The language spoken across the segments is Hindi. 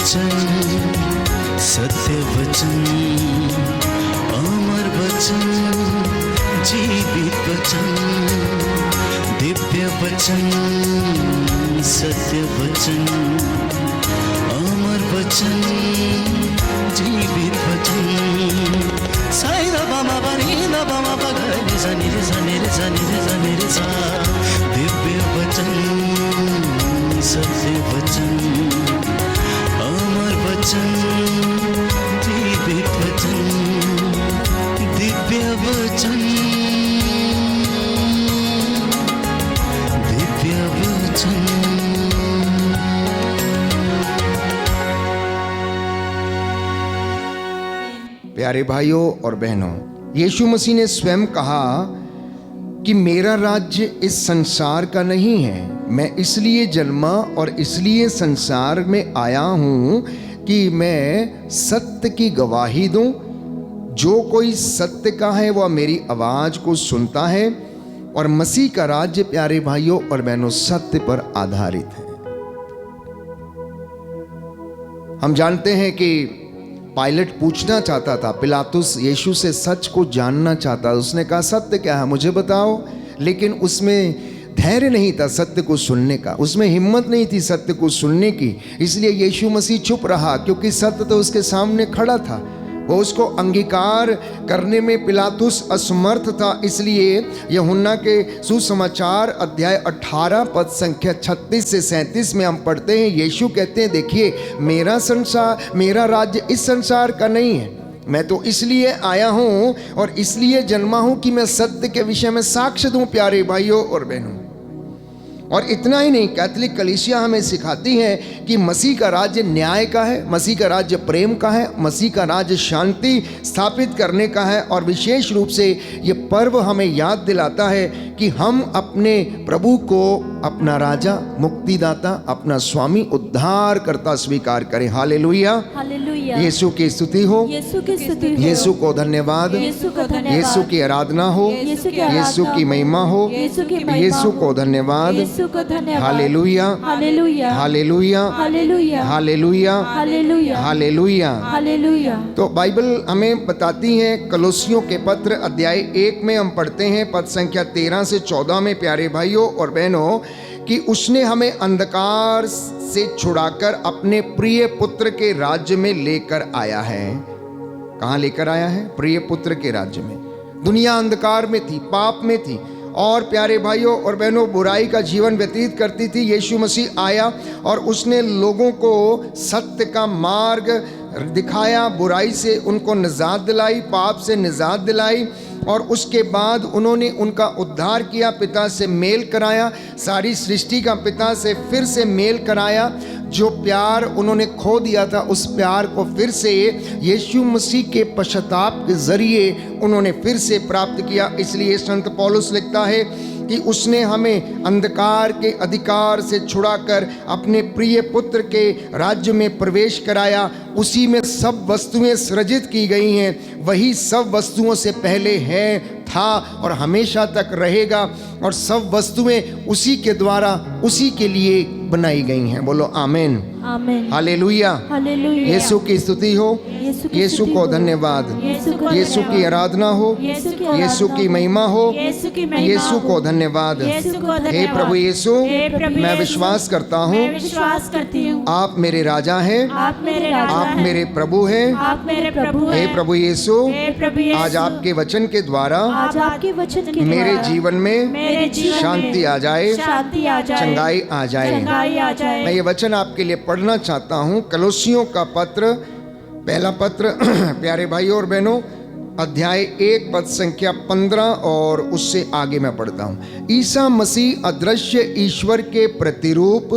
वचन, सत्य वचन, अमर वचन, जीवित वचन, दिव्य वचन, सत्य वचन, अमर वचन, जीवित वचन। साई दा बामा बनी दा बामा बगैर जनी रे जनी रे जनी रे जनी रे सा। दिव्य वचन, सत्य वचन, अमर वचन, जीवित वचन, दिव्य वचन, दिव्य वचन। प्यारे भाइयों और बहनों, यीशु मसीह ने स्वयं कहा कि मेरा राज्य इस संसार का नहीं है। मैं इसलिए जन्मा और इसलिए संसार में आया हूँ कि मैं सत्य की गवाही दूँ। जो कोई सत्य का है वह मेरी आवाज़ को सुनता है। और मसीह का राज्य प्यारे भाइयों और बहनों सत्य पर आधारित है। हम जानते हैं कि पायलट पूछना चाहता था, पिलातुस यीशु से सच को जानना चाहता। उसने कहा सत्य क्या है मुझे बताओ। लेकिन उसमें धैर्य नहीं था सत्य को सुनने का, उसमें हिम्मत नहीं थी सत्य को सुनने की। इसलिए यीशु मसीह चुप रहा, क्योंकि सत्य तो उसके सामने खड़ा था। वो उसको अंगीकार करने में पिलातुस असमर्थ था। इसलिए यूहन्ना के सुसमाचार अध्याय 18 पद संख्या 36 से 37 में हम पढ़ते हैं, यीशु कहते हैं देखिए मेरा राज्य इस संसार का नहीं है। मैं तो इसलिए आया हूँ और इसलिए जन्मा हूँ कि मैं सत्य के विषय में साक्ष्य दूँ प्यारे भाइयों और बहनों। और इतना ही नहीं, कैथोलिक कलीसिया हमें सिखाती है कि मसीह का राज्य न्याय का है, मसीह का राज्य प्रेम का है, मसीह का राज्य शांति स्थापित करने का है। और विशेष रूप से ये पर्व हमें याद दिलाता है कि हम अपने प्रभु को अपना राजा, मुक्तिदाता, अपना स्वामी, उद्धार करता स्वीकार करें। Hallelujah, hallelujah. यीशु की स्तुति हो, यीशु की स्तुति हो, यीशु को धन्यवाद, यीशु को धन्यवाद, यीशु की आराधना हो, यीशु की आराधना यीशु की महिमा हो, यीशु की महिमा यीशु हो, को धन्यवाद। यीशु को धन्यवाद। Hallelujah, hallelujah, hallelujah, hallelujah, hallelujah, hallelujah, hallelujah. Hallelujah. तो बाइबल हमें बताती है, कलोसियों के पत्र अध्याय 1 में हम पढ़ते हैं पद संख्या 13 से 14 में प्यारे भाइयों और बहनों, कि उसने हमें अंधकार से छुड़ाकर अपने प्रिय पुत्र के राज्य में लेकर आया है। कहाँ लेकर आया है? प्रिय पुत्र के राज्य में। दुनिया अंधकार में थी, पाप में थी और प्यारे भाइयों और बहनों बुराई का जीवन व्यतीत करती थी। यीशु मसीह आया और उसने लोगों को सत्य का मार्ग दिखाया, बुराई से उनको निजात दिलाई, पाप से निजात दिलाई। और उसके बाद उन्होंने उनका उद्धार किया, पिता से मेल कराया, सारी सृष्टि का पिता से फिर से मेल कराया। जो प्यार उन्होंने खो दिया था उस प्यार को फिर से यीशु मसीह के पश्चाताप के जरिए उन्होंने फिर से प्राप्त किया। इसलिए संत पौलुस लिखता है कि उसने हमें अंधकार के अधिकार से छुड़ाकर अपने प्रिय पुत्र के राज्य में प्रवेश कराया। उसी में सब वस्तुएं सृजित की गई हैं, वही सब वस्तुओं से पहले है, था और हमेशा तक रहेगा। और सब वस्तुएं उसी के द्वारा, उसी के लिए बनाई गई हैं। बोलो आमीन, आमीन, हालेलुया, हालेलुया। यीशु की स्तुति हो, यीशु को धन्यवाद, यीशु की आराधना हो, यीशु की महिमा हो, यीशु को धन्यवाद। हे प्रभु यीशु, मैं विश्वास करता हूँ आप मेरे राजा हैं, आप मेरे प्रभु हैं। हे प्रभु यीशु, आज आपके वचन के द्वारा मेरे जीवन में शांति आ जाए, चंगाई आ जाए। मैं ये वचन आपके लिए पढ़ना चाहता हूँ। कलोसियों का पत्र, पहला पत्र प्यारे भाइयों और बहनों, अध्याय 1 पद संख्या 15 और उससे आगे मैं पढ़ता हूँ। ईसा मसीह अदृश्य ईश्वर के प्रतिरूप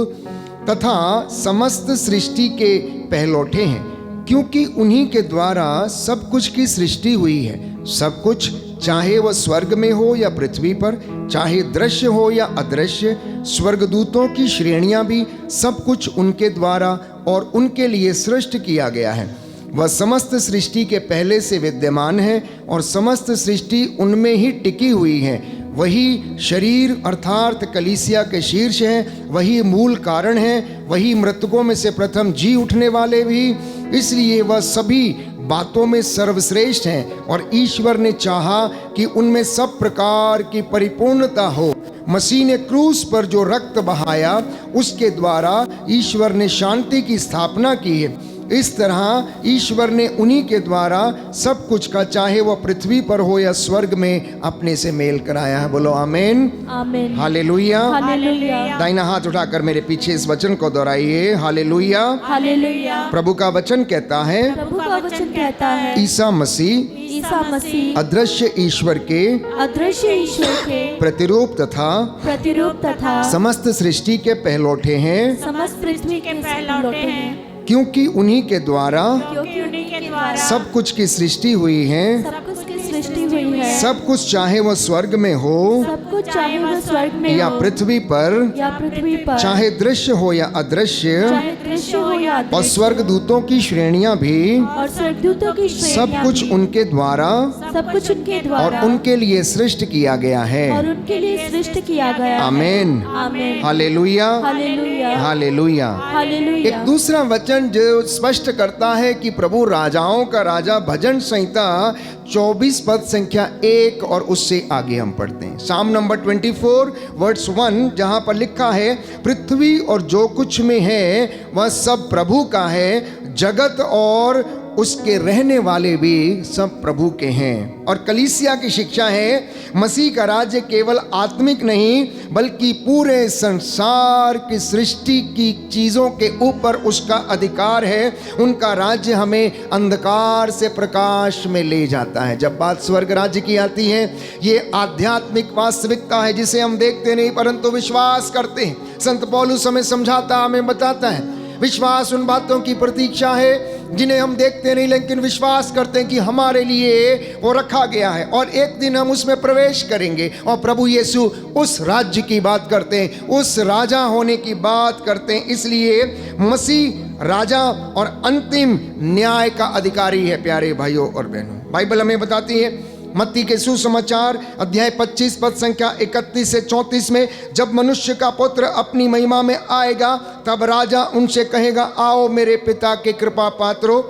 तथा समस्त सृष्टि के पहलौठे हैं, क्योंकि उन्हीं के द्वारा सब कुछ की सृष्टि हुई है। सब कुछ, चाहे वह स्वर्ग में हो या पृथ्वी पर, चाहे दृश्य हो या अदृश्य, स्वर्गदूतों की श्रेणियां भी, सब कुछ उनके द्वारा और उनके लिए सृष्ट किया गया है। वह समस्त सृष्टि के पहले से विद्यमान है और समस्त सृष्टि उनमें ही टिकी हुई है। वही शरीर अर्थात कलीसिया के शीर्ष हैं, वही मूल कारण हैं, वही मृतकों में से प्रथम जी उठने वाले भी, इसलिए वह सभी बातों में सर्वश्रेष्ठ हैं और ईश्वर ने चाहा कि उनमें सब प्रकार की परिपूर्णता हो। मसीह ने क्रूस पर जो रक्त बहाया उसके द्वारा ईश्वर ने शांति की स्थापना की है। इस तरह ईश्वर ने उन्हीं के द्वारा सब कुछ का, चाहे वह पृथ्वी पर हो या स्वर्ग में, अपने से मेल कराया है। बोलो आमीन, आमीन, हालेलुया। हालेलुया, दाहिना हाथ उठाकर मेरे पीछे इस वचन को दोहराइए, हालेलुया। हालेलुया। प्रभु का वचन कहता है, प्रभु का वचन कहता है, ईसा मसीह ईसा मसीह अदृश्य ईश्वर के अदृश्य ईश्वर के प्रतिरूप तथा समस्त सृष्टि के पहलौठे हैं, समस्त पृथ्वी के पहलौठे हैं, क्योंकि उन्हीं के द्वारा क्योंकि उन्हीं के द्वारा सब कुछ की सृष्टि हुई है। सब कुछ की सृष्टि हुई है। सब कुछ चाहे वह स्वर्ग में हो सब कुछ चाहे वह स्वर्ग में या हो पृथ्वी पर, या पृथ्वी पर, चाहे दृश्य हो या अदृश्य, चाहे दृश्य हो या और अदृश्य, स्वर्गदूतों की श्रेणियां भी, और स्वर्गदूतों की सब श्रेणियां कुछ भी, उनके द्वारा सब कुछ उनके द्वारा और उनके लिए सृष्ट किया गया है। और उनके लिए सृष्ट किया गया है। आमीन, आमीन, हालेलुया, हालेलुया, हालेलुया। हालेलुया। एक दूसरा वचन जो स्पष्ट करता है कि प्रभु राजाओं का राजा, भजन संहिता 24 पद संख्या 1 और उससे आगे हम पढ़ते हैं। साम नंबर 24 वर्स 1, जहां पर लिखा है, पृथ्वी और जो कुछ में है वह सब प्रभु का है, जगत और उसके रहने वाले भी सब प्रभु के हैं। और कलीसिया की शिक्षा है, मसीह का राज्य केवल आत्मिक नहीं बल्कि पूरे संसार की सृष्टि की चीज़ों के ऊपर उसका अधिकार है। उनका राज्य हमें अंधकार से प्रकाश में ले जाता है। जब बात स्वर्ग राज्य की आती है, ये आध्यात्मिक वास्तविकता है जिसे हम देखते नहीं परंतु विश्वास करते हैं। संत पौलुस हमें समझाता, हमें बताता है, विश्वास उन बातों की प्रतीक्षा है जिन्हें हम देखते नहीं लेकिन विश्वास करते हैं कि हमारे लिए वो रखा गया है और एक दिन हम उसमें प्रवेश करेंगे। और प्रभु यीशु उस राज्य की बात करते हैं, उस राजा होने की बात करते हैं। इसलिए मसीह राजा और अंतिम न्याय का अधिकारी है। प्यारे भाइयों और बहनों, बाइबल हमें बताती है, मत्ती के सुसमाचार अध्याय 25 पद संख्या 31 से 34 में, जब मनुष्य का पुत्र अपनी महिमा में आएगा तब राजा उनसे कहेगा, आओ मेरे पिता के कृपा पात्रों,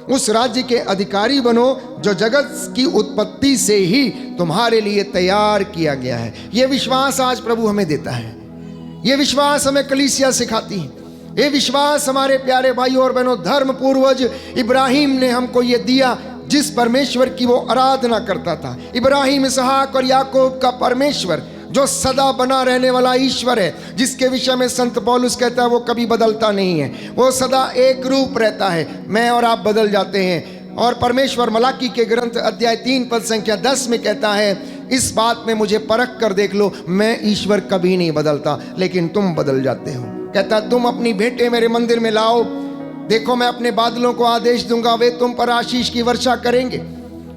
उस राज्य के अधिकारी बनो जो जगत की उत्पत्ति से ही तुम्हारे लिए तैयार किया गया है। यह विश्वास आज प्रभु हमें देता है। यह विश्वास हमें कलीसिया सिखाती है। ये विश्वास हमारे प्यारे भाइयों और बहनों, धर्म पूर्वज इब्राहिम ने हमको ये दिया, जिस परमेश्वर की वो आराधना करता था। इब्राहिम, इसहाक और याकूब का परमेश्वर जो सदा बना रहने वाला ईश्वर है, जिसके विषय में संत पौलुस कहता है वो कभी बदलता नहीं है, वो सदा एक रूप रहता है। मैं और आप बदल जाते हैं। और परमेश्वर मलाकी के ग्रंथ अध्याय 3 पद संख्या 10 में कहता है, इस बात में मुझे परख कर देख लो, मैं ईश्वर कभी नहीं बदलता लेकिन तुम बदल जाते हो। कहता तुम अपनी भेंटें मेरे मंदिर में लाओ, देखो मैं अपने बादलों को आदेश दूंगा, वे तुम पर आशीष की वर्षा करेंगे।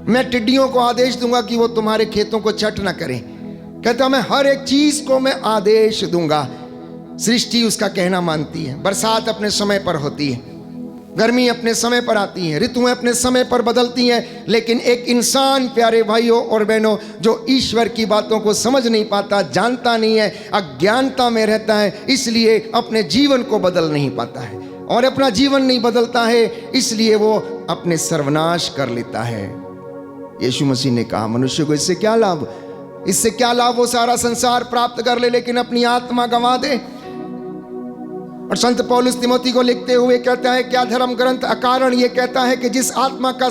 मैं टिड्डियों को आदेश दूंगा कि वो तुम्हारे खेतों को छट न करें। कहता मैं हर एक चीज को मैं आदेश दूंगा। सृष्टि उसका कहना मानती है। बरसात अपने समय पर होती है, गर्मी अपने समय पर आती है, ऋतुएं अपने समय पर बदलती हैं। लेकिन एक इंसान, प्यारे भाइयों और बहनों, जो ईश्वर की बातों को समझ नहीं पाता, जानता नहीं है, अज्ञानता में रहता है, इसलिए अपने जीवन को बदल नहीं पाता है। और अपना जीवन नहीं बदलता है, इसलिए वो अपने सर्वनाश कर लेता है। यीशु मसीह ने कहा, मनुष्य को इससे क्या लाभ, इससे क्या लाभ वो सारा संसार प्राप्त कर ले लेकिन अपनी आत्मा गंवा दे। और संत पौलुस तिमोथी को लिखते हुए कहता है, क्या धर्म ग्रंथ अकारण ये कहता है कि जिस आत्मा का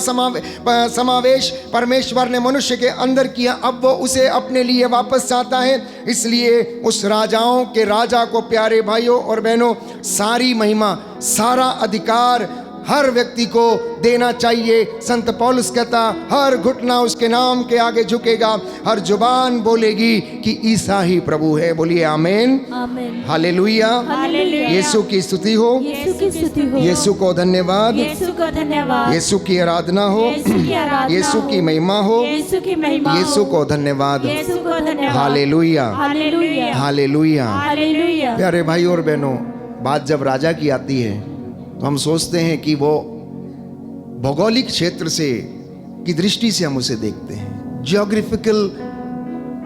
समावेश परमेश्वर ने मनुष्य के अंदर किया, अब वो उसे अपने लिए वापस चाहता है। इसलिए उस राजाओं के राजा को, प्यारे भाइयों और बहनों, सारी महिमा, सारा अधिकार हर व्यक्ति को देना चाहिए। संत पौलुस कहता, हर घुटना उसके नाम के आगे झुकेगा, हर जुबान बोलेगी कि ईसा ही प्रभु है। बोलिए आमीन, आमीन, हालेलुया, हालेलुया। यीशु की स्तुति हो, यीशु की स्तुति हो, यीशु को धन्यवाद, यीशु को धन्यवाद, यीशु की आराधना हो, यीशु की आराधना यीशु हो, की महिमा हो, यीशु की महिमा, यीशु को धन्यवाद, यीशु को धन्यवाद, हालेलुया, हालेलुया, हालेलुया। हालेलुया। प्यारे भाई और बहनों, बात जब राजा की आती है तो हम सोचते हैं कि वो भौगोलिक क्षेत्र से की दृष्टि से हम उसे देखते हैं, जियोग्राफिकल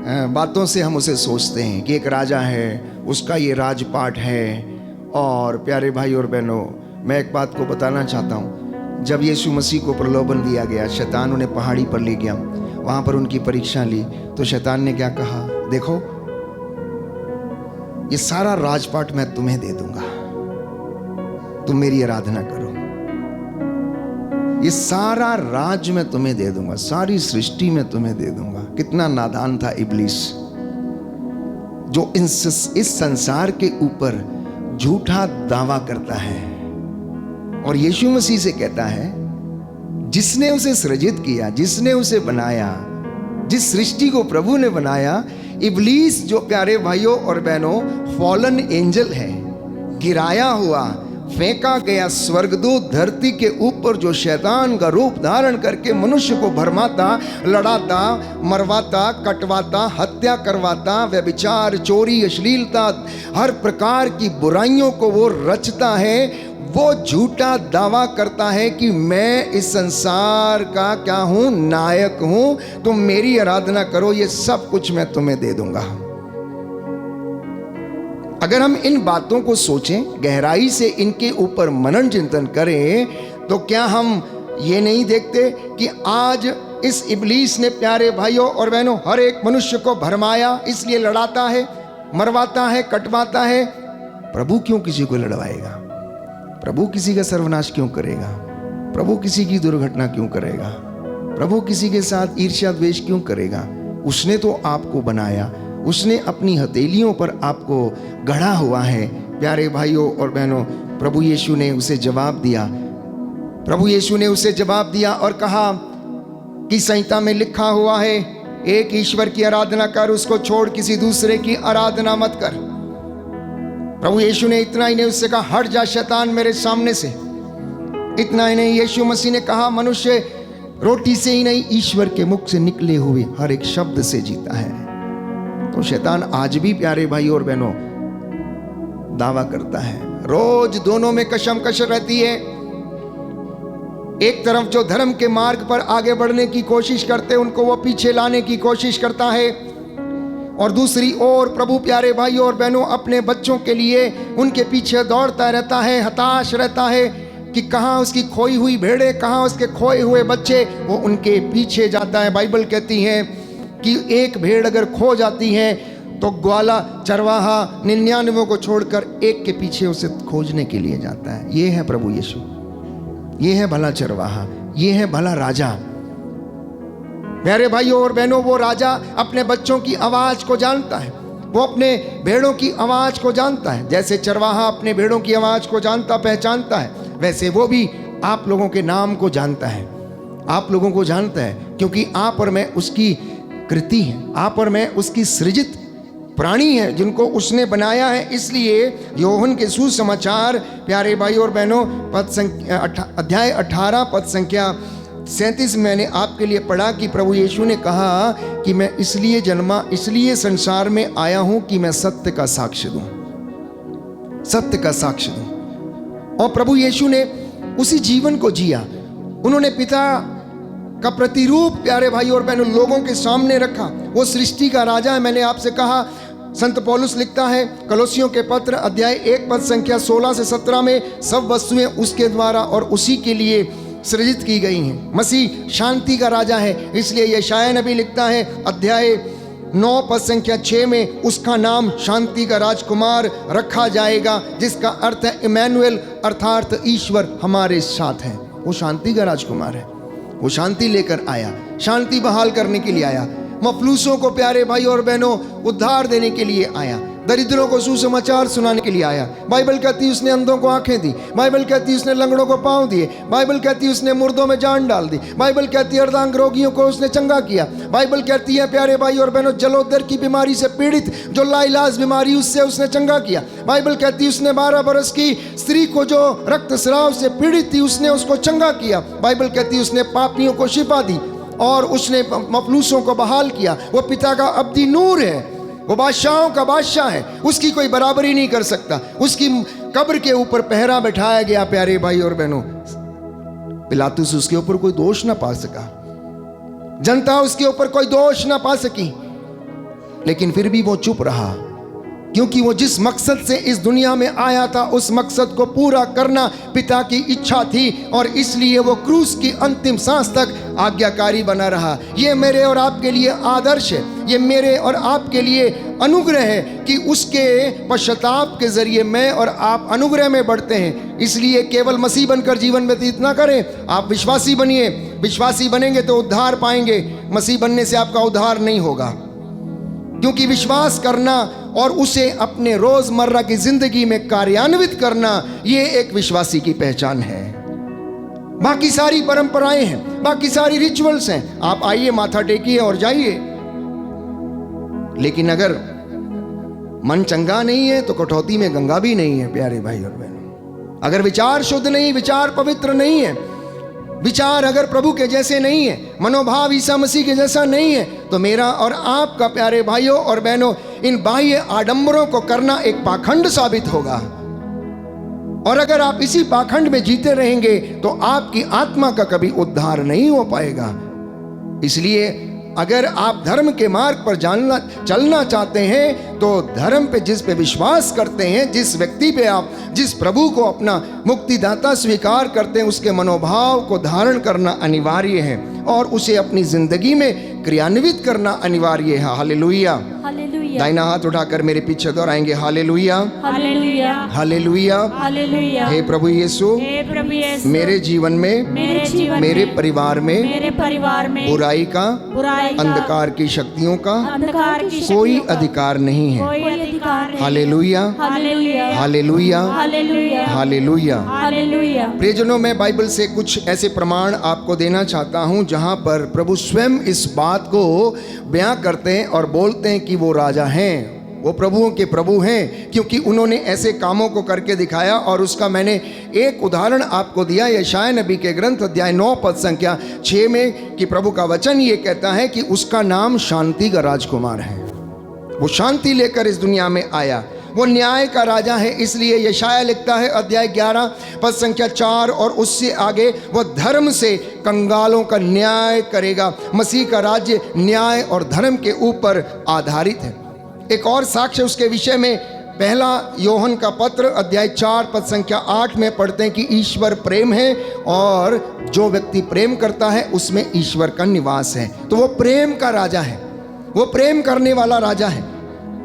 बातों से हम उसे सोचते हैं कि एक राजा है, उसका ये राजपाट है। और प्यारे भाई और बहनों, मैं एक बात को बताना चाहता हूँ। जब यीशु मसीह को प्रलोभन दिया गया, शैतान उन्हें पहाड़ी पर ले गया, वहाँ पर उनकी परीक्षा ली, तो शैतान ने क्या कहा? देखो, ये सारा राजपाट मैं तुम्हें दे दूंगा, तुम मेरी आराधना करो। ये सारा राज मैं तुम्हें दे दूंगा, सारी सृष्टि मैं तुम्हें दे दूंगा। कितना नादान था इब्लीस, जो इस संसार के ऊपर झूठा दावा करता है और यीशु मसीह से कहता है, जिसने उसे सृजित किया, जिसने उसे बनाया, जिस सृष्टि को प्रभु ने बनाया, इब्लीस जो प्यारे भाइयों और बहनों फॉलन एंजल है, गिराया हुआ, फेंका गया स्वर्गदूत, धरती के ऊपर जो शैतान का रूप धारण करके मनुष्य को भरमाता, लड़ाता, मरवाता, कटवाता, हत्या करवाता, व्यभिचार, चोरी, अश्लीलता, हर प्रकार की बुराइयों को वो रचता है। वो झूठा दावा करता है कि मैं इस संसार का क्या हूं? नायक हूं, तुम मेरी आराधना करो, ये सब कुछ मैं तुम्हें दे दूंगा। अगर हम इन बातों को सोचें, गहराई से इनके ऊपर मनन चिंतन करें, तो क्या हम ये नहीं देखते कि आज इस इब्लीस ने प्यारे भाइयों और बहनों हर एक मनुष्य को भरमाया, इसलिए लड़ाता है, मरवाता है, कटवाता है। प्रभु क्यों किसी को लड़वाएगा? प्रभु किसी का सर्वनाश क्यों करेगा? प्रभु किसी की दुर्घटना क्यों करेगा? प्रभु किसी के साथ ईर्ष्या द्वेष क्यों करेगा? उसने तो आपको बनाया, उसने अपनी हथेलियों पर आपको गढ़ा हुआ है। प्यारे भाइयों और बहनों, प्रभु यीशु ने उसे जवाब दिया। प्रभु यीशु ने उसे जवाब दिया और कहा कि संहिता में लिखा हुआ है, एक ईश्वर की आराधना कर, उसको छोड़ किसी दूसरे की आराधना मत कर। प्रभु यीशु ने इतना ही नहीं उससे कहा, हट जा शैतान मेरे सामने से। इतना ही नहीं, यीशु मसीह ने कहा, मनुष्य रोटी से ही नहीं, ईश्वर के मुख से निकले हुए हर एक शब्द से जीता है। तो शैतान आज भी प्यारे भाई और बहनों दावा करता है। रोज दोनों में कशमकश रहती है। एक तरफ जो धर्म के मार्ग पर आगे बढ़ने की कोशिश करते हैं, उनको वो पीछे लाने की कोशिश करता है, और दूसरी ओर प्रभु प्यारे भाइयों और बहनों अपने बच्चों के लिए उनके पीछे दौड़ता रहता है, हताश रहता है कि कहाँ उसकी खोई हुई भेड़ें, कहाँ उसके खोए हुए बच्चे, वो उनके पीछे जाता है। बाइबल कहती है कि एक भेड़ अगर खो जाती है तो ग्वाला चरवाहा 99 को छोड़कर एक के पीछे उसे खोजने के लिए जाता है। ये है प्रभु यीशु, ये है भला चरवाहा, ये है भला राजा। प्यारे भाइयों और बहनों, वो राजा अपने बच्चों की आवाज को जानता है, वो अपने भेड़ों की आवाज को जानता है। जैसे चरवाहा अपने भेड़ों की आवाज को जानता पहचानता है, वैसे वो भी आप लोगों के नाम को जानता है, आप लोगों को जानता है, क्योंकि आप और मैं उसकी कृति है, आप और मैं उसकी सृजित प्राणी है जिनको उसने बनाया है। इसलिए यूहन्ना के सुसमाचार प्यारे भाई और बहनों अध्याय 18 पद संख्या 37 मैंने आपके लिए पढ़ा कि प्रभु यीशु ने कहा कि मैं इसलिए जन्मा, इसलिए संसार में आया हूं कि मैं सत्य का साक्ष्य दूं, सत्य का साक्ष्य दूं। और प्रभु यीशु ने उसी जीवन को जिया। उन्होंने पिता का प्रतिरूप प्यारे भाई और बहनों लोगों के सामने रखा। वो सृष्टि का राजा है। मैंने आपसे कहा, संत पौलुस लिखता है कलोसियों के पत्र अध्याय 1 पद संख्या 16 से 17 में, सब वस्तुएं उसके द्वारा और उसी के लिए सृजित की गई हैं। मसीह शांति का राजा है, इसलिए यशायाह नबी लिखता है अध्याय 9 पद संख्या 6 में, उसका नाम शांति का राजकुमार रखा जाएगा, जिसका अर्थ है इमैनुएल, अर्थात ईश्वर हमारे साथ है। वो शांति का राजकुमार है, वो शांति लेकर आया, शांति बहाल करने के लिए आया, मफलूसों को प्यारे भाई और बहनों उद्धार देने के लिए आया, दरिद्रों को सुसमाचार सुनाने के लिए आया। बाइबल कहती है उसने अंधों को आंखें दी, बाइबल कहती है उसने लंगड़ों को पांव दिए, बाइबल कहती है उसने मुर्दों में जान डाल दी, बाइबल कहती है अर्धांग रोगियों को उसने चंगा किया, बाइबल कहती है प्यारे भाई और बहनों जलोदर की बीमारी से पीड़ित जो लाइलाज बीमारी उससे उसने चंगा किया। बाइबल कहती है उसने 12 बरस की स्त्री को जो रक्तस्राव से पीड़ित थी उसने उसको चंगा किया। बाइबल कहती है उसने पापियों को शिफा दी और उसने मफलूसों को बहाल किया। वो पिता का अब्दी नूर है, वो बादशाहों का बादशाह है, उसकी कोई बराबरी नहीं कर सकता। उसकी कब्र के ऊपर पहरा बैठाया गया प्यारे भाई और बहनों, पिलातुस उसके ऊपर कोई दोष ना पा सका, जनता उसके ऊपर कोई दोष ना पा सकी। लेकिन फिर भी वो चुप रहा, क्योंकि वो जिस मकसद से इस दुनिया में आया था उस मकसद को पूरा करना पिता की इच्छा थी, और इसलिए वो क्रूस की अंतिम सांस तक आज्ञाकारी बना रहा। ये मेरे और आपके लिए आदर्श है, ये मेरे और आपके लिए अनुग्रह है कि उसके पश्चाताप के जरिए मैं और आप अनुग्रह में बढ़ते हैं। इसलिए केवल मसीह बनकर जीवन व्यतीत ना करें, आप विश्वासी बनिए। विश्वासी बनेंगे तो उद्धार पाएंगे, मसीह बनने से आपका उद्धार नहीं होगा, क्योंकि विश्वास करना और उसे अपने रोजमर्रा की जिंदगी में कार्यान्वित करना, ये एक विश्वासी की पहचान है। बाकी सारी परंपराएं हैं, बाकी सारी रिचुअल्स हैं, आप आइए, माथा टेकिए और जाइए। लेकिन अगर मन चंगा नहीं है तो कटौती में गंगा भी नहीं है प्यारे भाई और बहनों। अगर विचार शुद्ध नहीं, विचार पवित्र नहीं है, विचार अगर प्रभु के जैसे नहीं है, मनोभाव ईसा मसीह के जैसा नहीं है, तो मेरा और आपका प्यारे भाइयों और बहनों इन बाह्य आडंबरों को करना एक पाखंड साबित होगा। और अगर आप इसी पाखंड में जीते रहेंगे तो आपकी आत्मा का कभी उद्धार नहीं हो पाएगा। इसलिए अगर आप धर्म के मार्ग पर चलना चाहते हैं तो धर्म पे, जिस पे विश्वास करते हैं, जिस व्यक्ति पे आप, जिस प्रभु को अपना मुक्तिदाता स्वीकार करते हैं, उसके मनोभाव को धारण करना अनिवार्य है और उसे अपनी जिंदगी में क्रियान्वित करना अनिवार्य है। हालेलुया। हालेलुया। दाहिना हाथ उठाकर मेरे पीछे दोहराएंगे, हालेलुया, हालेलुया, हालेलुया। हालेलुया। हे प्रभु यीशु, हे प्रभु यीशु, मेरे जीवन में, मेरे जीवन मेरे में, परिवार में मेरे परिवार में बुराई का, बुराई का, अंधकार की शक्तियों का अंधकार की कोई शक्तियों का अधिकार नहीं है। कोई अधिकार नहीं। Hallelujah, hallelujah, hallelujah, hallelujah, hallelujah. Hallelujah. प्रियजनों, मैं बाइबल से कुछ ऐसे प्रमाण आपको देना चाहता हूं जहां पर प्रभु स्वयं इस बात को बयां करते हैं और बोलते हैं कि वो राजा हैं, वो प्रभुओं के प्रभु हैं, क्योंकि उन्होंने ऐसे कामों को करके दिखाया। और उसका मैंने एक उदाहरण आपको दिया यशायाह नबी के ग्रंथ अध्याय 9 पद संख्या 6 में, कि प्रभु का वचन ये कहता है कि उसका नाम शांति का राजकुमार है। वो शांति लेकर इस दुनिया में आया, वो न्याय का राजा है। इसलिए यशायाह लिखता है अध्याय 11 पद संख्या 4 और उससे आगे, वो धर्म से कंगालों का न्याय करेगा। मसीह का राज्य न्याय और धर्म के ऊपर आधारित है। एक और साक्ष्य उसके विषय में पहला योहन का पत्र अध्याय 4 पद संख्या 8 में पढ़ते हैं कि ईश्वर प्रेम है और जो व्यक्ति प्रेम करता है उसमें ईश्वर का निवास है। तो वो प्रेम का राजा है, वो प्रेम करने वाला राजा है,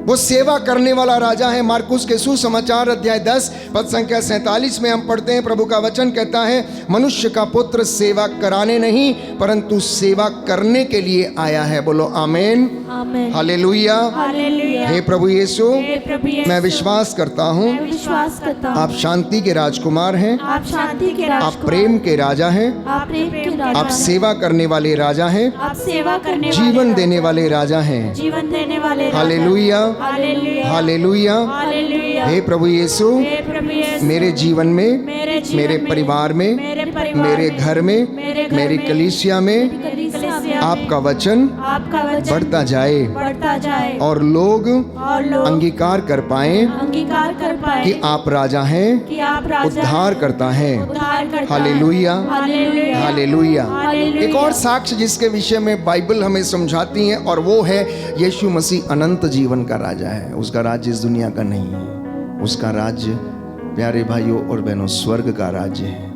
वो सेवा करने वाला राजा है। मार्कुस के सुसमाचार अध्याय 10 पद संख्या 47 में हम पढ़ते हैं, प्रभु का वचन कहता है, मनुष्य का पुत्र सेवा कराने नहीं परंतु सेवा करने के लिए आया है। बोलो आमीन, आमीन, हालेलुया। हालेलुया। हे प्रभु यीशु, हे प्रभु यीशु, मैं विश्वास करता हूँ मैं विश्वास करता हूँ आप शांति के राजकुमार हैं, आप शांति के राजकुमार, आप प्रेम के राजा हैं, आप प्रेम के राजा, आप सेवा करने वाले राजा हैं, आप सेवा करने वाले जीवन राजा, देने वाले राजा हैं। जीवन देने वाले राजा। Hallelujah, hallelujah, hallelujah. हालेलुया। हे प्रभु यीशु, हे प्रभु यीशु, मेरे जीवन में, मेरे जीवन मेरे में, परिवार में, मेरे परिवार मेरे में, घर में, मेरे घर मेरी में, कलीसिया में कलीसिया में, आपका वचन आपका वचन बढ़ता जाए बढ़ता जाए और लोग लोग अंगीकार कर पाए अंगीकार कर पाए कि आप राजा हैं, कि आप राजा उद्धार करता है। उद्धार करता है। Hallelujah, hallelujah, hallelujah. हालेलुया। एक और साक्ष्य जिसके विषय में बाइबल हमें समझाती है और वो है यीशु मसीह अनंत जीवन का राजा है। उसका राज्य इस दुनिया का नहीं है, उसका राज्य प्यारे भाइयों और बहनों स्वर्ग का राज्य है,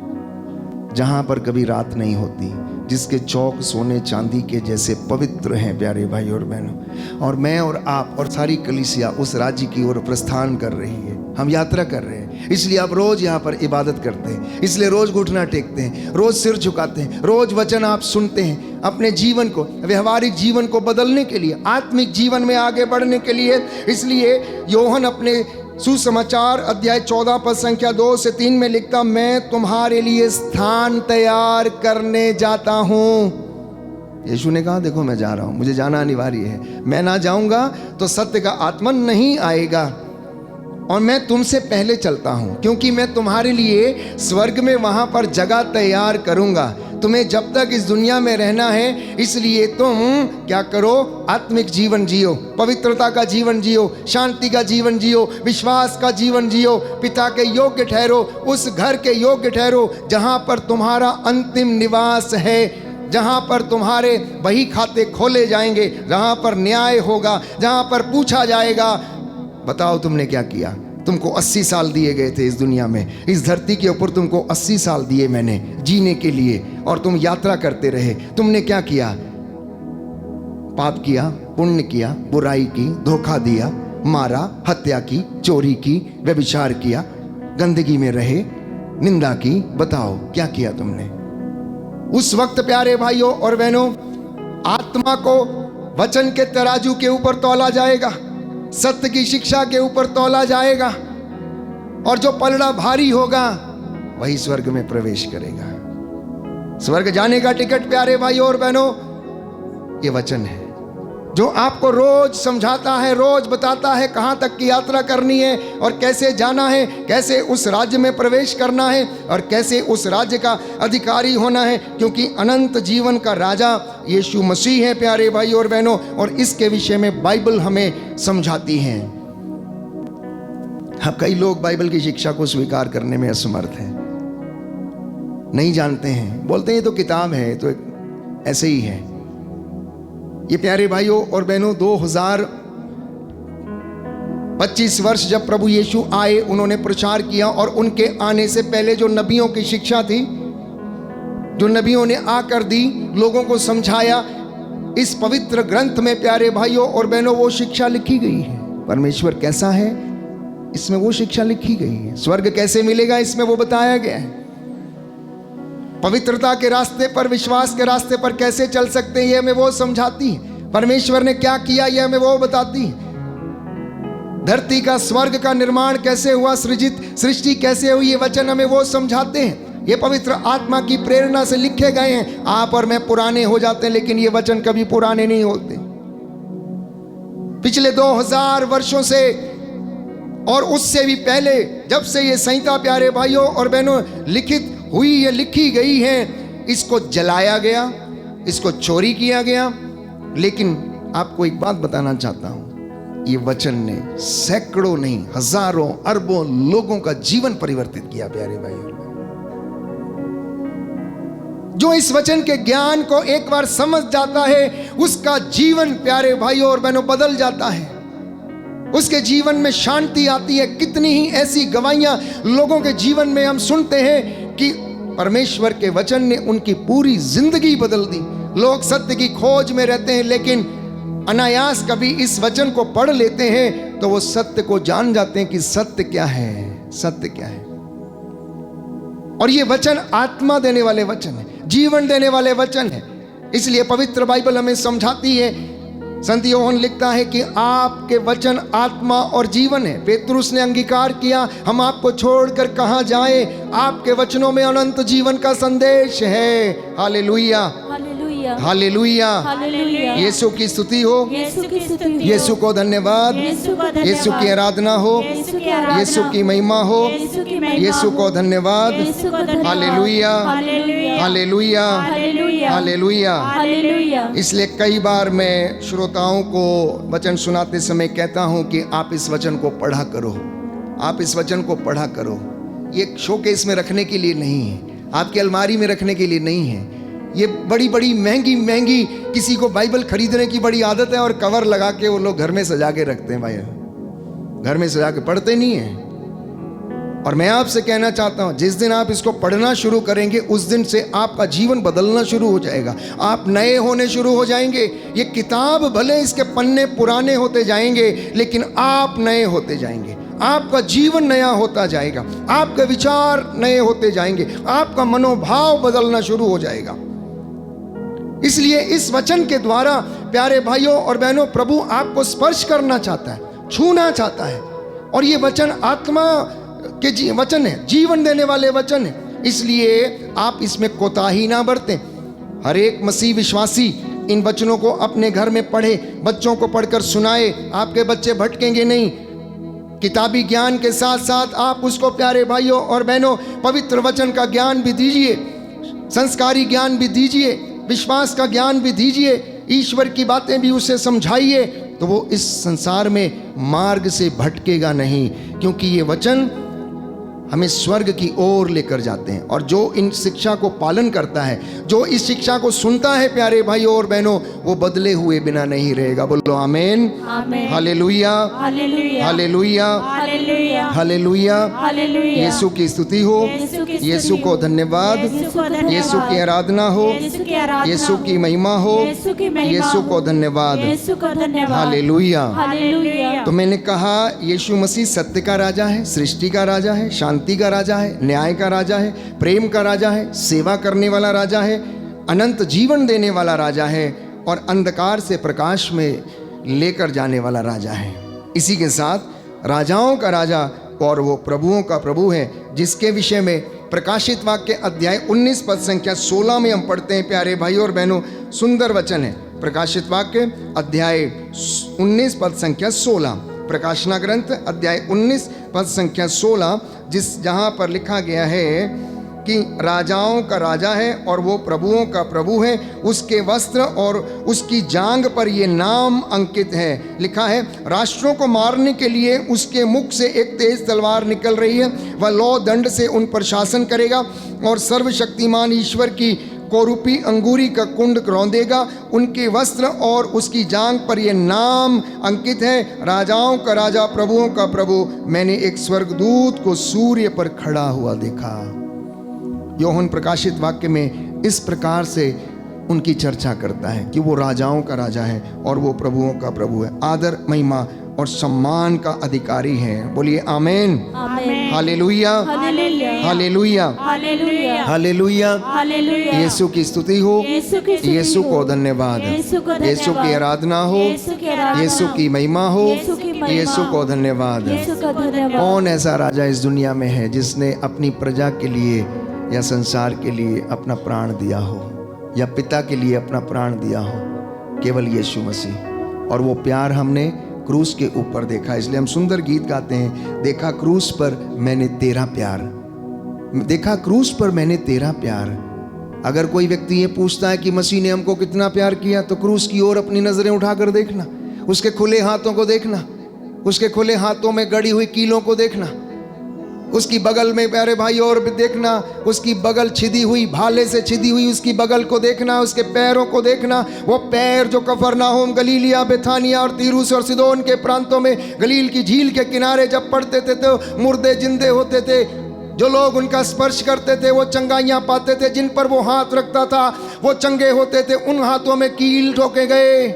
जहां पर कभी रात नहीं होती, जिसके चौक सोने चांदी के जैसे पवित्र हैं प्यारे भाई और बहनों। और मैं और आप और सारी कलीसिया उस राज्य की ओर प्रस्थान कर रही है, हम यात्रा कर रहे हैं। इसलिए आप रोज यहाँ पर इबादत करते हैं, इसलिए रोज घुटना टेकते हैं, रोज सिर झुकाते हैं, रोज वचन आप सुनते हैं, अपने जीवन को, व्यवहारिक जीवन को बदलने के लिए, आत्मिक जीवन में आगे बढ़ने के लिए। इसलिए योहन अपने सुसमाचार अध्याय 14 पद संख्या 2 से 3 में लिखता, मैं तुम्हारे लिए स्थान तैयार करने जाता हूँ। यीशु ने कहा, देखो मैं जा रहा हूँ, मुझे जाना अनिवार्य है, मैं ना जाऊंगा तो सत्य का आत्मा नहीं आएगा, और मैं तुमसे पहले चलता हूँ क्योंकि मैं तुम्हारे लिए स्वर्ग में वहाँ पर जगह तैयार करूँगा। तुम्हें जब तक इस दुनिया में रहना है, इसलिए तुम क्या करो, आत्मिक जीवन जियो, पवित्रता का जीवन जियो, शांति का जीवन जियो, विश्वास का जीवन जियो, पिता के योग्य ठहरो, उस घर के योग्य ठहरो जहाँ पर तुम्हारा अंतिम निवास है। जहां पर तुम्हारे बही खाते खोले जाएंगे, जहां पर न्याय होगा, जहां पर पूछा जाएगा बताओ तुमने क्या किया। तुमको 80 साल दिए गए थे इस दुनिया में, इस धरती के ऊपर तुमको 80 साल दिए मैंने जीने के लिए, और तुम यात्रा करते रहे। तुमने क्या किया? पाप किया, पुण्य किया, बुराई की, धोखा दिया, मारा, हत्या की, चोरी की, व्यभिचार किया, गंदगी में रहे, निंदा की। बताओ क्या किया तुमने? उस वक्त प्यारे भाइयों और बहनों, आत्मा को वचन के तराजू के ऊपर तौला जाएगा, सत्य की शिक्षा के ऊपर तौला जाएगा, और जो पलड़ा भारी होगा वही स्वर्ग में प्रवेश करेगा। स्वर्ग जाने का टिकट प्यारे भाइयों और बहनों ये वचन है, जो आपको रोज समझाता है, रोज बताता है कहां तक की यात्रा करनी है और कैसे जाना है, कैसे उस राज्य में प्रवेश करना है और कैसे उस राज्य का अधिकारी होना है, क्योंकि अनंत जीवन का राजा यीशु मसीह है प्यारे भाई और बहनों। और इसके विषय में बाइबल हमें समझाती है। हाँ, कई लोग बाइबल की शिक्षा को स्वीकार करने में असमर्थ हैं, नहीं जानते हैं, बोलते हैं ये तो किताब है, तो ऐसे ही है। ये प्यारे भाइयों और बहनों 2025 वर्ष जब प्रभु यीशु आए, उन्होंने प्रचार किया, और उनके आने से पहले जो नबियों की शिक्षा थी, जो नबियों ने आकर दी, लोगों को समझाया, इस पवित्र ग्रंथ में प्यारे भाइयों और बहनों वो शिक्षा लिखी गई है। परमेश्वर कैसा है इसमें वो शिक्षा लिखी गई है। स्वर्ग कैसे मिलेगा इसमें वो बताया गया है। पवित्रता के रास्ते पर, विश्वास के रास्ते पर कैसे चल सकते हैं ये हमें वो समझाती है। परमेश्वर ने क्या किया ये हमें वो बताती है। धरती का, स्वर्ग का निर्माण कैसे हुआ, सृष्टि कैसे हुई, ये वचन हमें वो समझाते हैं। ये पवित्र आत्मा की प्रेरणा से लिखे गए हैं। आप और मैं पुराने हो जाते हैं, लेकिन ये वचन कभी पुराने नहीं होते। पिछले 2000 वर्षों से और उससे भी पहले, जब से ये संहिता प्यारे भाइयों और बहनों लिखित हुई, ये लिखी गई है, इसको जलाया गया, इसको चोरी किया गया। लेकिन आपको एक बात बताना चाहता हूं, ये वचन ने सैकड़ों नहीं, हजारों, अरबों लोगों का जीवन परिवर्तित किया प्यारे भाई और बहनों। जो इस वचन के ज्ञान को एक बार समझ जाता है, उसका जीवन प्यारे भाइयों और बहनों बदल जाता है। उसके जीवन में शांति आती है। कितनी ही ऐसी गवाहियां लोगों के जीवन में हम सुनते हैं कि परमेश्वर के वचन ने उनकी पूरी जिंदगी बदल दी। लोग सत्य की खोज में रहते हैं, लेकिन अनायास कभी इस वचन को पढ़ लेते हैं तो वो सत्य को जान जाते हैं कि सत्य क्या है, सत्य क्या है। और ये वचन आत्मा देने वाले वचन है, जीवन देने वाले वचन है। इसलिए पवित्र बाइबल हमें समझाती है, संत योहन लिखता है कि आपके वचन आत्मा और जीवन है। पेतरुस ने अंगीकार किया, हम आपको छोड़कर कहां जाएं, आपके वचनों में अनंत जीवन का संदेश है। Hallelujah, hallelujah, hallelujah, hallelujah. Yeshu की स्तुति हो, यीशु की स्तुति हो, यीशु को धन्यवाद, यीशु को धन्यवाद, यीशु की आराधना हो, यीशु की आराधना, यीशु की महिमा हो, यीशु की महिमा यीशु को हो, धन्यवाद। यीशु को धन्यवाद। Hallelujah, hallelujah, hallelujah, hallelujah, hallelujah. Hallelujah. इसलिए कई बार मैं श्रोताओं को वचन सुनाते समय कहता हूं कि आप इस वचन को पढ़ा करो, आप इस वचन को पढ़ा करो। ये शोकेस में रखने के लिए नहीं है, आपकी अलमारी में रखने के लिए नहीं है। ये बड़ी बड़ी महंगी महंगी, किसी को बाइबल खरीदने की बड़ी आदत है और कवर लगा के वो लोग घर में सजा के रखते हैं। भाई घर में सजा के पढ़ते नहीं है। और मैं आपसे कहना चाहता हूं, जिस दिन आप इसको पढ़ना शुरू करेंगे उस दिन से आपका जीवन बदलना शुरू हो जाएगा। आप नए होने शुरू हो जाएंगे। ये किताब भले इसके पन्ने पुराने होते जाएंगे, लेकिन आप नए होते जाएंगे। आपका जीवन नया होता जाएगा, आपके विचार नए होते जाएंगे, आपका मनोभाव बदलना शुरू हो जाएगा। इसलिए इस वचन के द्वारा प्यारे भाइयों और बहनों, प्रभु आपको स्पर्श करना चाहता है, छूना चाहता है। और ये वचन आत्मा के वचन है, जीवन देने वाले वचन है। इसलिए आप इसमें कोताही ना बरतें। हर एक मसीह विश्वासी इन वचनों को अपने घर में पढ़े, बच्चों को पढ़कर सुनाए। आपके बच्चे भटकेंगे नहीं। किताबी ज्ञान के साथ साथ आप उसको प्यारे भाइयों और बहनों पवित्र वचन का ज्ञान भी दीजिए, संस्कारी ज्ञान भी दीजिए, विश्वास का ज्ञान भी दीजिए, ईश्वर की बातें भी उसे समझाइए। तो वो इस संसार में मार्ग से भटकेगा नहीं, क्योंकि ये वचन हमें स्वर्ग की ओर लेकर जाते हैं। और जो इन शिक्षा को पालन करता है, जो इस शिक्षा को सुनता है प्यारे भाइयों और बहनों, वो बदले हुए बिना नहीं रहेगा। बोलो आमीन, आमीन, hallelujah, hallelujah, hallelujah, hallelujah, hallelujah. Hallelujah. Yeshu की स्तुति हो, यीशु की स्तुति यीशु को हो, धन्यवाद, यीशु को धन्यवाद, यीशु की आराधना हो, यीशु की आराधना यीशु की हो, महिमा हो, यीशु की महिमा यीशु को हो, धन्यवाद, यीशु को धन्यवाद, हालेलुया। हालेलुया। तो मैंने कहा यीशु मसीह सत्य का राजा है, सृष्टि का राजा है, शांति का राजा है, न्याय का राजा है, प्रेम का राजा है, सेवा करने वाला राजा है, अनंत जीवन देने वाला राजा है और अंधकार से प्रकाश में लेकर जाने वाला राजा है। इसी के साथ राजाओं का राजा और वो प्रभुओं का प्रभु है, जिसके विषय में प्रकाशित वाक्य अध्याय 19 पद संख्या 16 में हम पढ़ते हैं। प्यारे भाइयों और बहनों, सुंदर वचन है। प्रकाशित वाक्य अध्याय 19 पद संख्या 16, प्रकाशना ग्रंथ अध्याय 19 पद संख्या 16, जहाँ पर लिखा गया है कि राजाओं का राजा है और वो प्रभुओं का प्रभु है, उसके वस्त्र और उसकी जांघ पर ये नाम अंकित है। लिखा है, राष्ट्रों को मारने के लिए उसके मुख से एक तेज तलवार निकल रही है, वह लौ दंड से उन पर शासन करेगा और सर्वशक्तिमान ईश्वर की कोरूपी अंगूरी का कुंड रौंदेगा। उनके वस्त्र और उसकी जांघ पर यह नाम अंकित है, राजाओं का राजा, प्रभुओं का प्रभु। मैंने एक स्वर्गदूत को सूर्य पर खड़ा हुआ देखा। योहन प्रकाशित वाक्य में इस प्रकार से उनकी चर्चा करता है कि वो राजाओं का राजा है और वो प्रभुओं का प्रभु है, आदर, महिमा और सम्मान का अधिकारी है। बोलिए आमीन, आमीन, hallelujah, hallelujah, hallelujah, hallelujah, hallelujah. Hallelujah. Yeshu की स्तुति हो, यीशु की स्तुति यीशु हो, को धन्यवाद, यीशु को धन्यवाद, यीशु की आराधना हो, यीशु की आराधना, यीशु की महिमा हो, यीशु की महिमा, यीशु को धन्यवाद। यीशु को धन्यवाद। कौन ऐसा राजा इस दुनिया में है जिसने अपनी प्रजा के लिए या संसार के लिए अपना प्राण दिया हो, या पिता के लिए अपना प्राण दिया हो? केवल यीशु मसीह। और वो प्यार हमने क्रूस के ऊपर देखा। इसलिए हम सुंदर गीत गाते हैं, देखा क्रूस पर मैंने तेरा प्यार, देखा क्रूस पर मैंने तेरा प्यार। अगर कोई व्यक्ति ये पूछता है कि मसीह ने हमको कितना प्यार किया, तो क्रूस की ओर अपनी नजरें उठाकर देखना, उसके खुले हाथों को देखना, उसके खुले हाथों में गड़ी हुई कीलों को देखना, उसकी बगल में प्यारे भाई और भी देखना, उसकी बगल छिदी हुई, भाले से छिदी हुई उसकी बगल को देखना, उसके पैरों को देखना। वो पैर जो कफरनाहुम, गलीलिया, बेथानिया और तीरूस और सिदोन के प्रांतों में गलील की झील के किनारे जब पड़ते थे तो मुर्दे जिंदे होते थे। जो लोग उनका स्पर्श करते थे वो चंगाइयां पाते थे, जिन पर वो हाथ रखता था वो चंगे होते थे। उन हाथों में कील ठोके गए,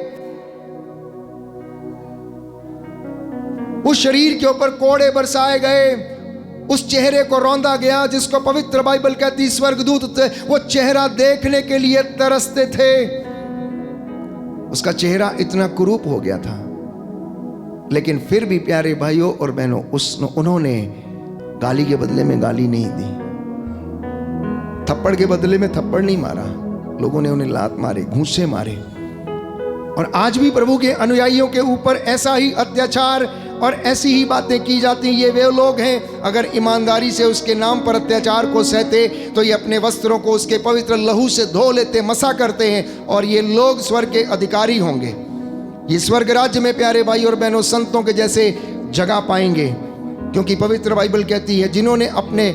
उस शरीर के ऊपर कोड़े बरसाए गए, उस चेहरे को रौंदा गया जिसको पवित्र बाइबल कहती स्वर्गदूत थे वो चेहरा देखने के लिए तरसते थे। उसका चेहरा इतना कुरूप हो गया था, लेकिन फिर भी प्यारे भाइयों और बहनों, उन्होंने गाली के बदले में गाली नहीं दी, थप्पड़ के बदले में थप्पड़ नहीं मारा। लोगों ने उन्हें लात मारे, घूंसे मारे। और आज भी प्रभु के अनुयायियों के ऊपर ऐसा ही अत्याचार और ऐसी ही बातें की जाती हैं। ये वे लोग हैं, अगर ईमानदारी से उसके नाम पर अत्याचार को सहते तो ये अपने वस्त्रों को उसके पवित्र लहू से धो लेते, मसा करते हैं, और ये लोग स्वर्ग के अधिकारी होंगे। ये स्वर्ग राज्य में प्यारे भाई और बहनों संतों के जैसे जगह पाएंगे, क्योंकि पवित्र बाइबल कहती है जिन्होंने अपने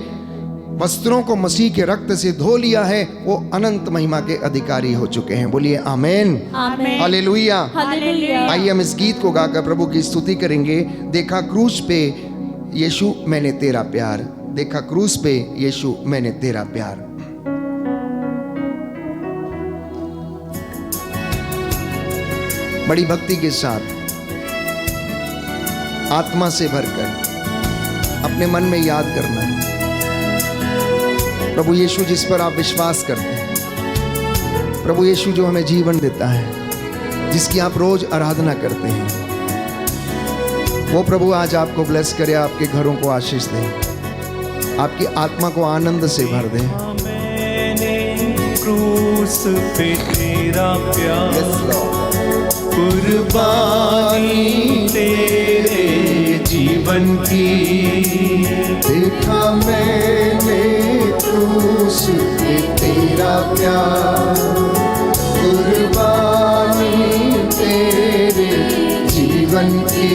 वस्त्रों को मसीह के रक्त से धो लिया है वो अनंत महिमा के अधिकारी हो चुके हैं। बोलिए आमेन, आमेन, हालेलुया, हालेलुया। आइए हम इस गीत को गाकर प्रभु की स्तुति करेंगे। देखा क्रूस पे यीशु मैंने तेरा प्यार, देखा क्रूस पे यीशु मैंने तेरा प्यार। बड़ी भक्ति के साथ आत्मा से भरकर अपने मन में याद करना, प्रभु यीशु जिस पर आप विश्वास करते हैं, प्रभु यीशु जो हमें जीवन देता है, जिसकी आप रोज आराधना करते हैं, वो प्रभु आज आपको ब्लेस करे, आपके घरों को आशीष दे, आपकी आत्मा को आनंद से भर दे। मैंने क्रूस पे तेरा प्यार, कुर्बानी तेरे जीवन की, देखा मैंने क्रूस पे तेरा प्यार, कुर्बानी तेरे जीवन की,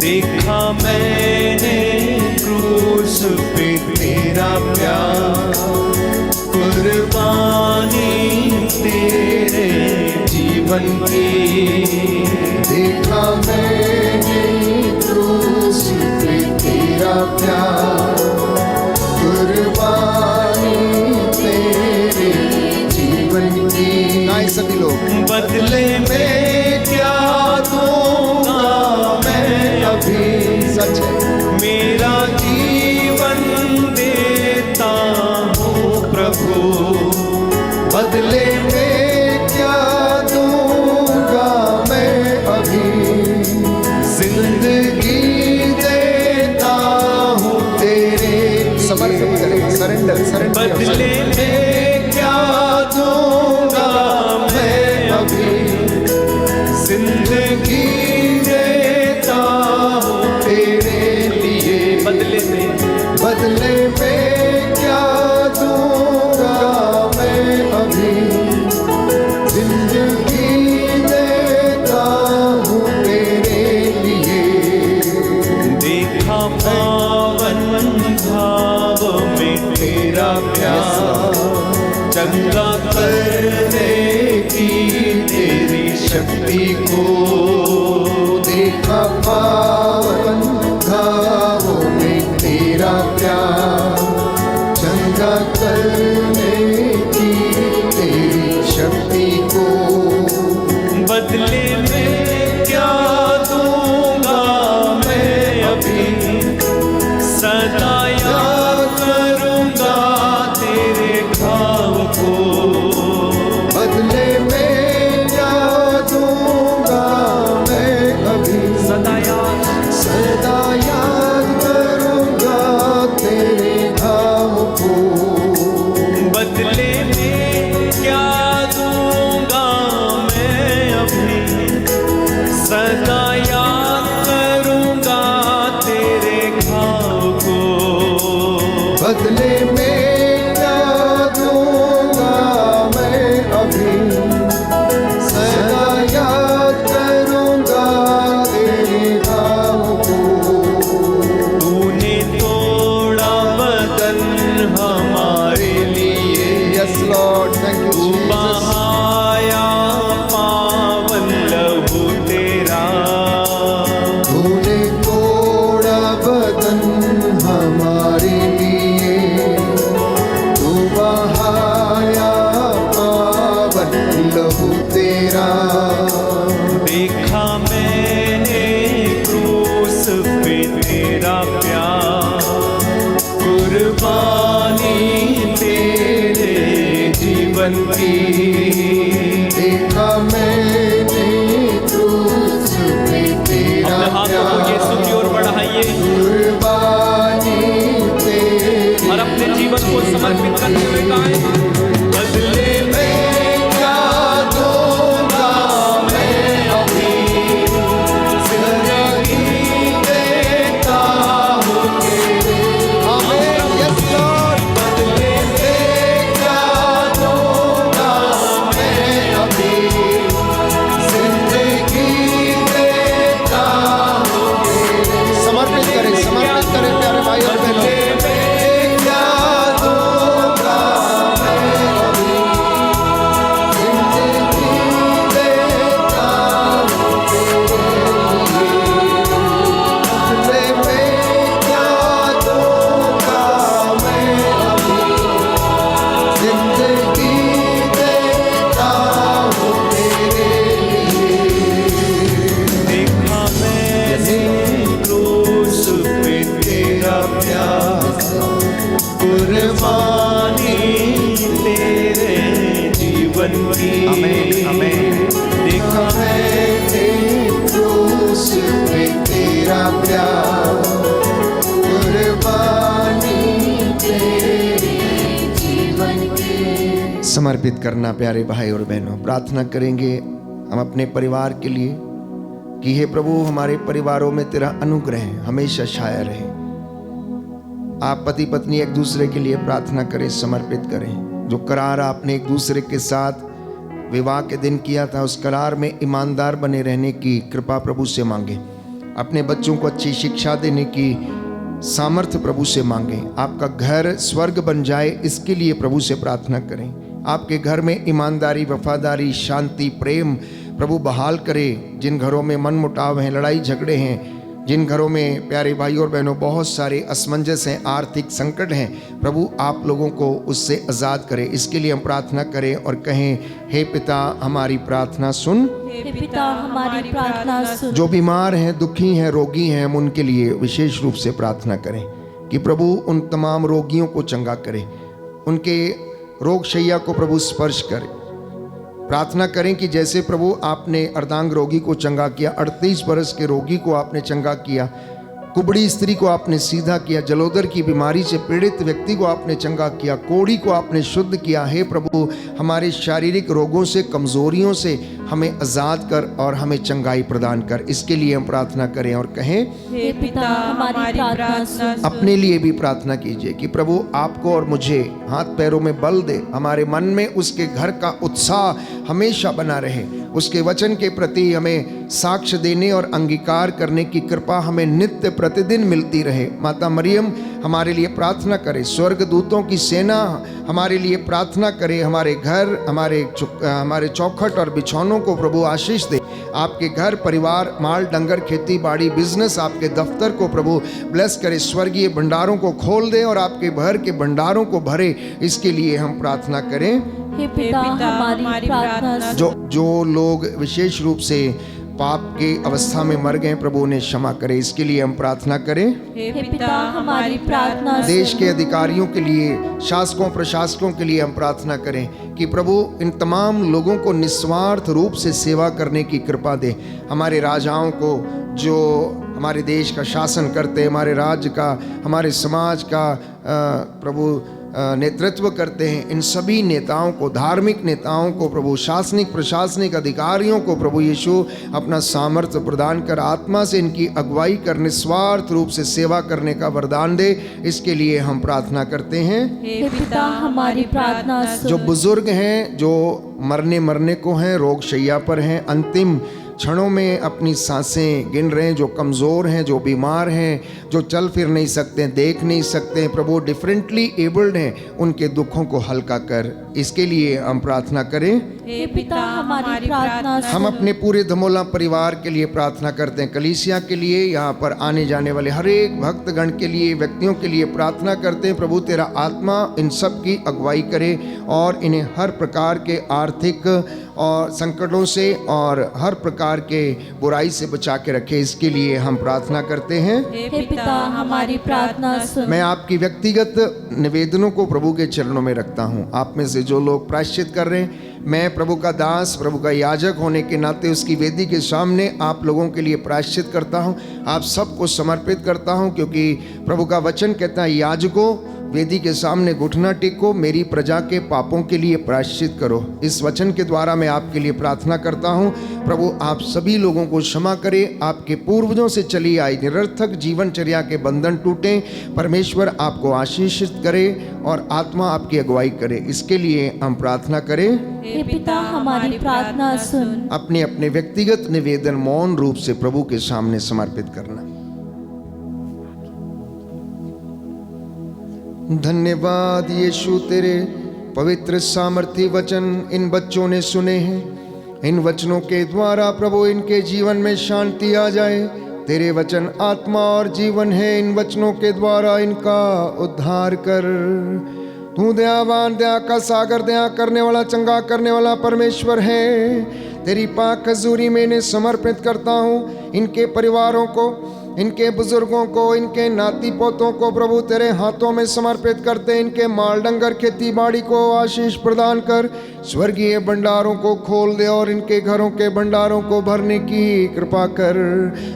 देखा मैंने क्रूस तेरा प्यार, कुर्बानी तेरे जीवन की। देखा मैंने क्रूस पे तेरा प्यार, कुर्बानी तेरे जीवन की। गाएं सभी लोग। बदले में क्या दूंगा मैं अभी, सच है, मेरा जीवन देता हूँ प्रभु। बदले में क्या दूंगा मैं अभी, जिंदगी देता हूँ तेरे। समर्पित करें, सरेंडर, सरेंडर। बदले में क्या दूंगा मैं अभी, जिंदगी देता हूँ तेरे लिए। बदले में क्या दूंगा मैं अभी, जिंदगी देता हूँ तेरे लिए। देखा पावन भाव में तेरा प्यार, चंगा करने की तेरी शक्ति को। देखा पावन भावों में तेरा प्यार, चंगा करने की तेरी शक्ति को। बदले में क्या दूंगा मैं अभी, सदा याद करूंगा तेरे घाव को। बदले में क्या दूंगा मैं अभी, सदा याद करूंगा तेरे घाव को। बदले में क्या दूंगा मैं अभी, सदा याद करूंगा तेरे घाव को। बदले में क्या दूंगा मैं अभी, सदा याद करूंगा तेरे घाव को। तूने तोड़ा बदन हमारे लिए, यस लॉर्ड, थैंक यू तू जीसस। बहाया पावन लहू तेरा। तूने तोड़ा बदन हमारे लिए, तू बहाया पावन लहू तेरा। देखा मैंने क्रूस पे तेरा प्यार, कुर्बानी तेरे जीवन की। देखा मैंने क्रूस पे तेरा प्यार, कुर्बानी तेरे और अपने जीवन को समर्पित करते हुए गाएं। बदले में क्या दूंगा मैं अभी, जिंदगी देता हूँ तेरे। आमीन, यस लॉर्ड। बदले में क्या दूंगा मैं अभी, जिंदगी देता हूँ तेरे। समर्पित करें प्यारे भाई और बहनों। बदले में क्या दूंगा मैं अभी, जिंदगी देता हूँ तेरे लिए। बदले में क्या दूंगा मैं अभी, जिंदगी देता हूँ तेरे लिए। देखा मैंने क्रूस पे तेरा प्यार, कुर्बानी तेरे जीवन की। देखा मैंने क्रूस पे तेरा प्यार, कुर्बानी तेरे जीवन की। समर्पित करना प्यारे भाई और बहनों। प्रार्थना करेंगे हम अपने परिवार के लिए कि हे प्रभु, हमारे परिवारों में तेरा अनुग्रह हमेशा छाया रहे। आप पति पत्नी एक दूसरे के लिए प्रार्थना करें, समर्पित करें। जो करार आपने एक दूसरे के साथ विवाह के दिन किया था, उस करार में ईमानदार बने रहने की कृपा प्रभु से मांगे। अपने बच्चों को अच्छी शिक्षा देने की सामर्थ्य प्रभु से मांगें। आपका घर स्वर्ग बन जाए, इसके लिए प्रभु से प्रार्थना करें। आपके घर में ईमानदारी, वफादारी, शांति, प्रेम प्रभु बहाल करे। जिन घरों में मनमुटाव हैं, लड़ाई झगड़े हैं, जिन घरों में प्यारे भाई और बहनों बहुत सारे असमंजस हैं, आर्थिक संकट हैं, प्रभु आप लोगों को उससे आज़ाद करें। इसके लिए हम प्रार्थना करें और कहें, हे पिता हमारी प्रार्थना सुन। हे पिता हमारी प्रार्थना सुन। जो बीमार हैं, दुखी हैं, रोगी हैं, हम उनके लिए विशेष रूप से प्रार्थना करें कि प्रभु उन तमाम रोगियों को चंगा करे, उनके रोग शैया को प्रभु स्पर्श करे। प्रार्थना करें कि जैसे प्रभु आपने अर्धांग रोगी को चंगा किया, 38 बरस के रोगी को आपने चंगा किया, कुबड़ी स्त्री को आपने सीधा किया, जलोदर की बीमारी से पीड़ित व्यक्ति को आपने चंगा किया, कोढ़ी को आपने शुद्ध किया। हे प्रभु हमारे शारीरिक रोगों से, कमजोरियों से हमें आज़ाद कर और हमें चंगाई प्रदान कर। इसके लिए हम प्रार्थना करें और कहें, हे पिता हमारी प्रार्थना सुन। अपने लिए भी प्रार्थना कीजिए कि प्रभु आपको और मुझे हाथ पैरों में बल दे, हमारे मन में उसके घर का उत्साह हमेशा बना रहे, उसके वचन के प्रति हमें साक्ष्य देने और अंगीकार करने की कृपा हमें नित्य प्रतिदिन मिलती रहे। माता मरियम हमारे लिए प्रार्थना करे, स्वर्ग दूतों की सेना हमारे लिए प्रार्थना करे, हमारे घर, हमारे चौखट और बिछौनों को प्रभु आशीष दे। आपके घर परिवार, माल डंगर, खेती बाड़ी, बिजनेस, आपके दफ्तर को प्रभु ब्लेस करे, स्वर्गीय भंडारों को खोल दे और आपके घर के भंडारों को भरे। इसके लिए हम प्रार्थना करें। हे पिता हमारी प्रार्थना सुन। जो लोग विशेष रूप से पाप के अवस्था में मर गए, प्रभु उन्हें क्षमा करे। इसके लिए हम प्रार्थना करें। हे पिता हमारी प्रार्थना सुन। देश के अधिकारियों के लिए, शासकों प्रशासकों के लिए हम प्रार्थना करें कि प्रभु इन तमाम लोगों को निस्वार्थ रूप से सेवा करने की कृपा दे। हमारे राजाओं को, जो हमारे देश का शासन करते, हमारे राज्य का, हमारे समाज का प्रभु नेतृत्व करते हैं, इन सभी नेताओं को, धार्मिक नेताओं को प्रभु, शासनिक प्रशासनिक अधिकारियों को प्रभु यीशु अपना सामर्थ्य प्रदान कर, आत्मा से इनकी अगुवाई कर, निस्वार्थ रूप से सेवा करने का वरदान दे। इसके लिए हम प्रार्थना करते हैं। हे पिता हमारी प्रार्थना सुन। जो बुजुर्ग हैं, जो मरने को हैं, रोग शैया पर हैं, अंतिम क्षणों में अपनी सांसें गिन रहे हैं, जो कमज़ोर हैं, जो बीमार हैं, जो चल फिर नहीं सकते, देख नहीं सकते, प्रभु डिफरेंटली एबल्ड हैं, उनके दुखों को हल्का कर। इसके लिए हम प्रार्थना करें। हे पिता हमारी प्रार्थना सुन। हम अपने पूरे धमोला परिवार के लिए प्रार्थना करते हैं, कलीसिया के लिए, यहाँ पर आने जाने वाले हर एक भक्तगण के लिए, व्यक्तियों के लिए प्रार्थना करते हैं। प्रभु तेरा आत्मा इन सब की अगुवाई करे और इन्हें हर प्रकार के आर्थिक और संकटों से और हर प्रकार के बुराई से बचा के रखे। इसके लिए हम प्रार्थना करते हैं। हे पिता हमारी प्रार्थना सुन। मैं आपकी व्यक्तिगत निवेदनों को प्रभु के चरणों में रखता हूँ। आप में से जो लोग प्रायश्चित कर रहे हैं, मैं प्रभु का दास, प्रभु का याजक होने के नाते उसकी वेदी के सामने आप लोगों के लिए प्रायश्चित करता हूँ, आप सबको समर्पित करता हूँ, क्योंकि प्रभु का वचन कहता है, याजकों वेदी के सामने घुटना टेको, मेरी प्रजा के पापों के लिए प्रायश्चित करो। इस वचन के द्वारा मैं आपके लिए प्रार्थना करता हूँ। प्रभु आप सभी लोगों को क्षमा करें, आपके पूर्वजों से चली आई निरर्थक जीवनचर्या के बंधन टूटें, परमेश्वर आपको आशीषित करे और आत्मा आपकी अगुवाई करे। इसके लिए हम प्रार्थना करें। हे पिता हमारी प्रार्थना सुन। अपने अपने व्यक्तिगत निवेदन मौन रूप से प्रभु के सामने समर्पित करना। धन्यवाद यीशु, तेरे पवित्र सामर्थी वचन इन बच्चों ने सुने हैं। इन वचनों के द्वारा प्रभु इनके जीवन में शांति आ जाए। तेरे वचन आत्मा और जीवन है, इन वचनों के द्वारा इनका उद्धार कर। तू दयावान, दया का सागर, दया करने वाला, चंगा करने वाला परमेश्वर है। तेरी पाक हजूरी में इन्हें समर्पित करता हूँ। इनके परिवारों को, इनके बुजुर्गों को, इनके नाती पोतों को प्रभु तेरे हाथों में समर्पित करते। इनके माल डंगर खेती बाड़ी को आशीष प्रदान कर, स्वर्गीय भंडारों को खोल दे और इनके घरों के भंडारों को भरने की कृपा कर।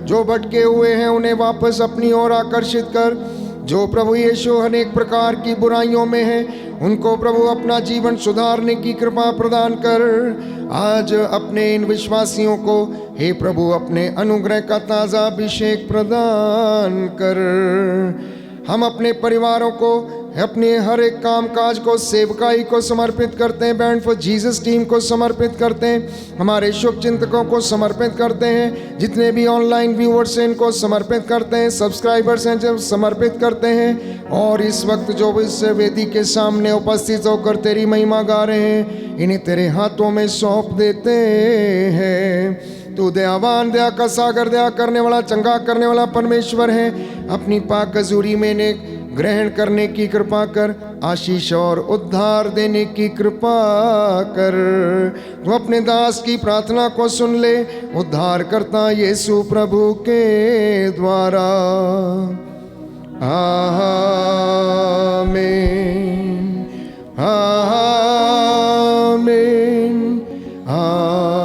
जो भटके हुए हैं उन्हें वापस अपनी ओर आकर्षित कर। जो प्रभु यीशु अनेक प्रकार की बुराइयों में है, उनको प्रभु अपना जीवन सुधारने की कृपा प्रदान कर। आज अपने इन विश्वासियों को हे प्रभु अपने अनुग्रह का ताज़ा अभिषेक प्रदान कर। हम अपने परिवारों को अपने हर एक काम काज को, सेवकाई को समर्पित करते हैं। बैंड फॉर जीसस टीम को समर्पित करते हैं, हमारे शुभ चिंतकों को समर्पित करते हैं, जितने भी ऑनलाइन व्यूअर्स हैं इनको समर्पित करते हैं, सब्सक्राइबर्स हैं जब समर्पित करते हैं। और इस वक्त जो इस वेदी के सामने उपस्थित होकर तेरी महिमा गा रहे हैं, इन्हें तेरे हाथों में सौंप देते हैं। तू दयावान, दया का सागर, दया करने वाला, चंगा करने वाला परमेश्वर है। अपनी पाक हजूरी में इन्हें ग्रहण करने की कृपा कर, आशीष और उद्धार देने की कृपा कर। तू अपने दास की प्रार्थना को सुन ले, उद्धार करता यीशु प्रभु के द्वारा। आमीन, आमीन, आमीन।